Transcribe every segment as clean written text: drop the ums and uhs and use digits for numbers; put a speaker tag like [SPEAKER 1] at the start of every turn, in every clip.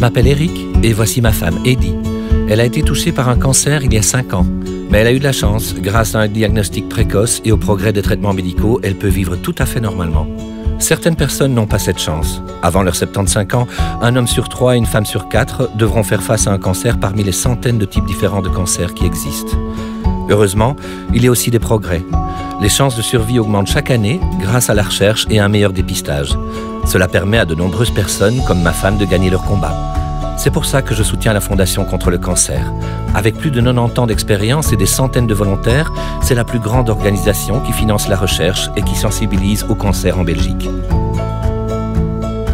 [SPEAKER 1] Je m'appelle Eric et voici ma femme, Eddie. Elle a été touchée par un cancer il y a 5 ans. Mais elle a eu de la chance. Grâce à un diagnostic précoce et au progrès des traitements médicaux, elle peut vivre tout à fait normalement. Certaines personnes n'ont pas cette chance. Avant leurs 75 ans, un homme sur 3 et une femme sur 4 devront faire face à un cancer parmi les centaines de types différents de cancers qui existent. Heureusement, il y a aussi des progrès. Les chances de survie augmentent chaque année grâce à la recherche et à un meilleur dépistage. Cela permet à de nombreuses personnes, comme ma femme, de gagner leur combat. C'est pour ça que je soutiens la Fondation contre le cancer. Avec plus de 90 ans d'expérience et des centaines de volontaires, c'est la plus grande organisation qui finance la recherche et qui sensibilise au cancer en Belgique.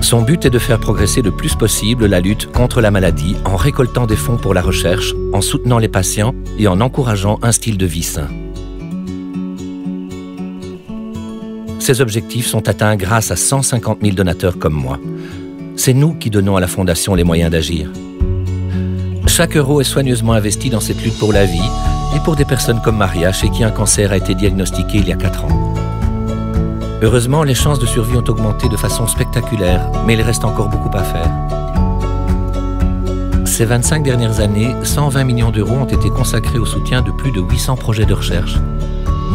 [SPEAKER 1] Son but est de faire progresser le plus possible la lutte contre la maladie en récoltant des fonds pour la recherche, en soutenant les patients et en encourageant un style de vie sain. Ces objectifs sont atteints grâce à 150 000 donateurs comme moi. C'est nous qui donnons à la Fondation les moyens d'agir. Chaque euro est soigneusement investi dans cette lutte pour la vie et pour des personnes comme Maria, chez qui un cancer a été diagnostiqué il y a 4 ans. Heureusement, les chances de survie ont augmenté de façon spectaculaire, mais il reste encore beaucoup à faire. Ces 25 dernières années, 120 millions d'euros ont été consacrés au soutien de plus de 800 projets de recherche.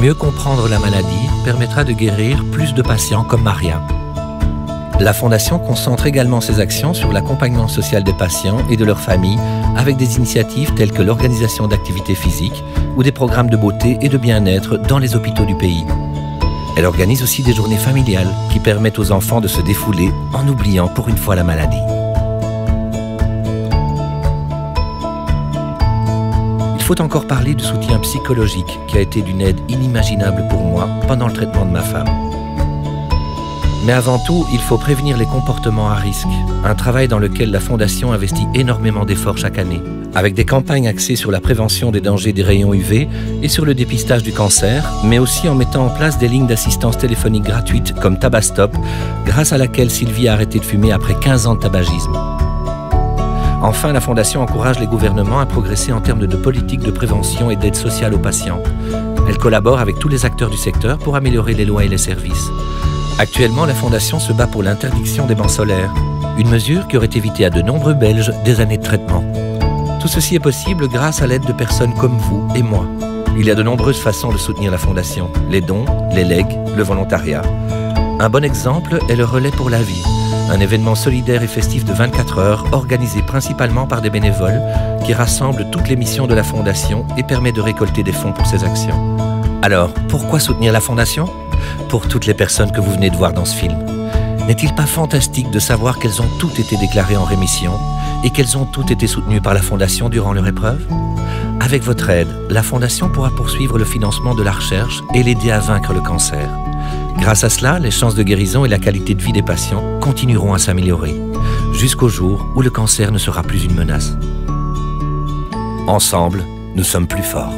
[SPEAKER 1] Mieux comprendre la maladie permettra de guérir plus de patients comme Maria. La Fondation concentre également ses actions sur l'accompagnement social des patients et de leurs familles avec des initiatives telles que l'organisation d'activités physiques ou des programmes de beauté et de bien-être dans les hôpitaux du pays. Elle organise aussi des journées familiales qui permettent aux enfants de se défouler en oubliant pour une fois la maladie. Il faut encore parler du soutien psychologique qui a été d'une aide inimaginable pour moi pendant le traitement de ma femme. Mais avant tout, il faut prévenir les comportements à risque, un travail dans lequel la Fondation investit énormément d'efforts chaque année, avec des campagnes axées sur la prévention des dangers des rayons UV et sur le dépistage du cancer, mais aussi en mettant en place des lignes d'assistance téléphonique gratuites comme Tabastop, grâce à laquelle Sylvie a arrêté de fumer après 15 ans de tabagisme. Enfin, la Fondation encourage les gouvernements à progresser en termes de politique de prévention et d'aide sociale aux patients. Elle collabore avec tous les acteurs du secteur pour améliorer les lois et les services. Actuellement, la Fondation se bat pour l'interdiction des bancs solaires, une mesure qui aurait évité à de nombreux Belges des années de traitement. Tout ceci est possible grâce à l'aide de personnes comme vous et moi. Il y a de nombreuses façons de soutenir la Fondation, les dons, les legs, le volontariat. Un bon exemple est le Relais pour la vie, un événement solidaire et festif de 24 heures organisé principalement par des bénévoles qui rassemble toutes les missions de la Fondation et permet de récolter des fonds pour ses actions. Alors, pourquoi soutenir la Fondation ? Pour toutes les personnes que vous venez de voir dans ce film. N'est-il pas fantastique de savoir qu'elles ont toutes été déclarées en rémission et qu'elles ont toutes été soutenues par la Fondation durant leur épreuve? Avec votre aide, la Fondation pourra poursuivre le financement de la recherche et l'aider à vaincre le cancer. Grâce à cela, les chances de guérison et la qualité de vie des patients continueront à s'améliorer, jusqu'au jour où le cancer ne sera plus une menace. Ensemble, nous sommes plus forts.